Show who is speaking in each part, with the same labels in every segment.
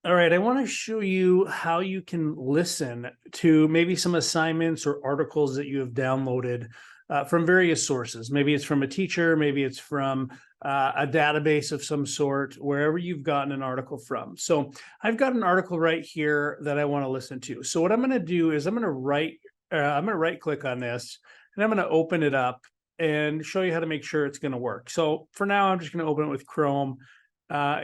Speaker 1: All right, I want to show you how you can listen to maybe some assignments or articles that you have downloaded from various sources. Maybe it's from a teacher, maybe it's from a database of some sort, wherever you've gotten an article from. So I've got an article right here that I want to listen to. So what I'm going to do is I'm going to right click on this, and I'm going to open it up and show you how to make sure it's going to work. So for now, I'm just going to open it with Chrome.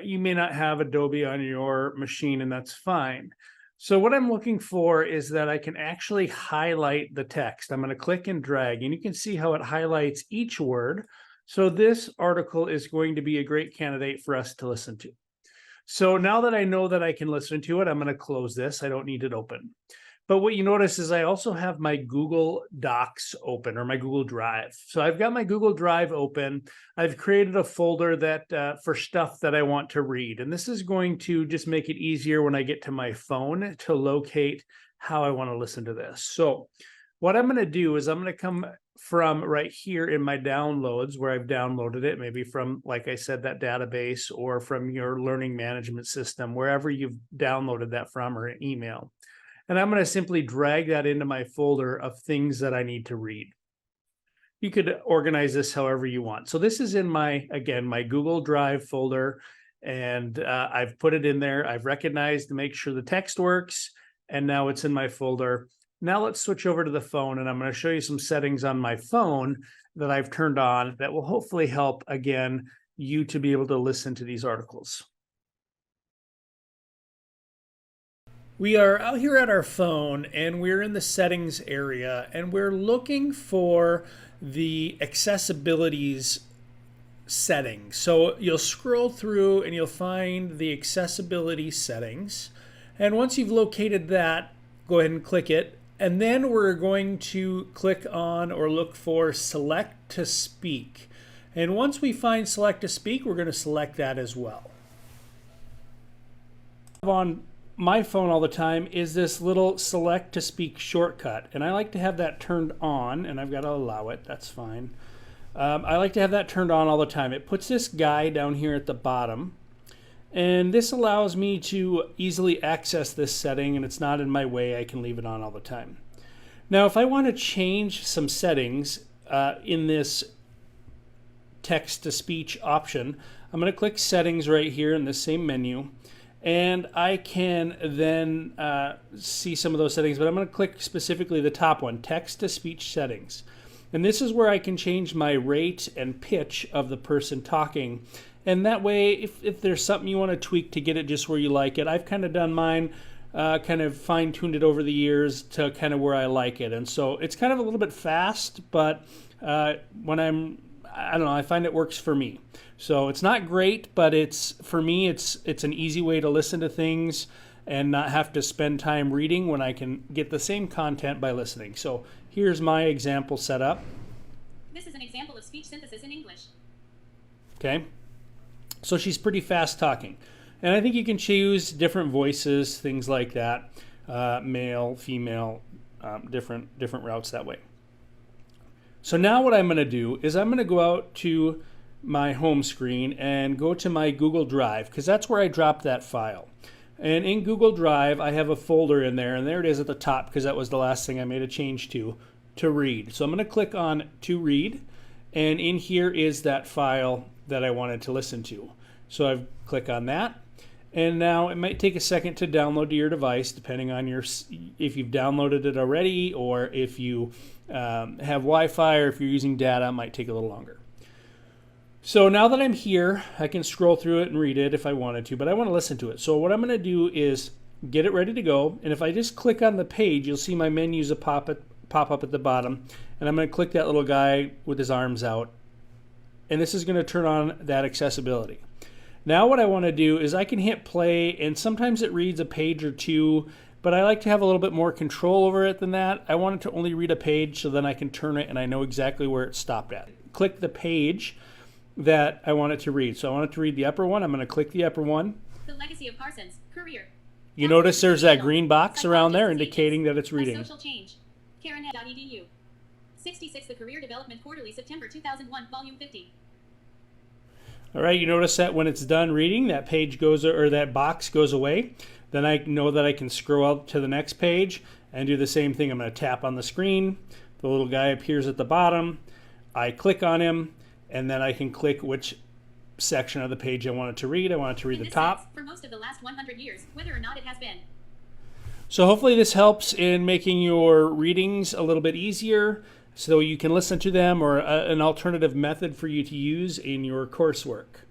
Speaker 1: You may not have Adobe on your machine, and that's fine. So what I'm looking for is that I can actually highlight the text. I'm going to click and drag, and you can see how it highlights each word. So this article is going to be a great candidate for us to listen to. So now that I know that I can listen to it, I'm going to close this. I don't need it open. But what you notice is I also have my Google Docs open, or my Google Drive. So I've got my Google Drive open. I've created a folder that for stuff that I want to read. And this is going to just make it easier when I get to my phone to locate how I want to listen to this. So what I'm going to do is I'm going to come from right here in my downloads where I've downloaded it, maybe from, like I said, that database, or from your learning management system, wherever you've downloaded that from, or an email. And I'm going to simply drag that into my folder of things that I need to read. You could organize this however you want. So this is in my, again, my Google Drive folder, and I've put it in there. I've recognized to make sure the text works, and now it's in my folder. Now let's switch over to the phone, and I'm going to show you some settings on my phone that I've turned on that will hopefully help, again, you to be able to listen to these articles. We are out here at our phone, and we're in the settings area, and we're looking for the accessibilities settings. So you'll scroll through and you'll find the accessibility settings. And once you've located that, go ahead and click it. And then we're going to click on or look for select to speak. And once we find select to speak, we're going to select that as well. On my phone all the time is this little select to speak shortcut, and I like to have that turned on, and I've got to allow it. That's fine. I like to have that turned on all the time. It puts this guy down here at the bottom, and this allows me to easily access this setting, and it's not in my way. I can leave it on all the time. Now if I want to change some settings in this text to speech option, I'm going to click settings right here in the same menu. And I can then see some of those settings, but I'm going to click specifically the top one, text-to-speech settings. And this is where I can change my rate and pitch of the person talking. And that way, if there's something you want to tweak to get it just where you like it, I've kind of done mine, kind of fine-tuned it over the years to kind of where I like it. And so it's kind of a little bit fast, but when I don't know, I find it works for me. So it's not great, but for me, it's an easy way to listen to things and not have to spend time reading when I can get the same content by listening. So here's my example setup.
Speaker 2: This is an example of speech synthesis in English.
Speaker 1: Okay. So she's pretty fast talking. And I think you can choose different voices, things like that, male, female, different routes that way. So now what I'm going to do is I'm going to go out to my home screen and go to my Google Drive, because that's where I dropped that file. And in Google Drive, I have a folder in there, and there it is at the top, because that was the last thing I made a change to read. So I'm going to click on to read, and in here is that file that I wanted to listen to. So I click on that, and now it might take a second to download to your device, depending on if you've downloaded it already, or if you have Wi-Fi, or if you're using data, it might take a little longer. So now that I'm here, I can scroll through it and read it if I wanted to, but I want to listen to it. So what I'm going to do is get it ready to go, and if I just click on the page, you'll see my menus pop up at the bottom, and I'm going to click that little guy with his arms out, and this is going to turn on that accessibility. Now what I want to do is I can hit play, and sometimes it reads a page or two, but I like to have a little bit more control over it than that. I want it to only read a page, so then I can turn it and I know exactly where it stopped at. Click the page that I want it to read. So I want it to read the upper one. I'm going to click the upper one.
Speaker 2: The Legacy of Parsons, Career.
Speaker 1: You notice there's that green box around there indicating that it's reading.
Speaker 2: Social change. KarenHead.edu. 66 The Career Development Quarterly, September 2001, Volume 50.
Speaker 1: All right, you notice that when it's done reading, that page goes, or that box goes away. Then I know that I can scroll up to the next page and do the same thing. I'm going to tap on the screen. The little guy appears at the bottom. I click on him, and then I can click which section of the page I want it to read. I want it to read
Speaker 2: In
Speaker 1: the
Speaker 2: this
Speaker 1: top.
Speaker 2: sense, for most of the last 100 years, whether or not it has been.
Speaker 1: So hopefully this helps in making your readings a little bit easier so you can listen to them, or an alternative method for you to use in your coursework.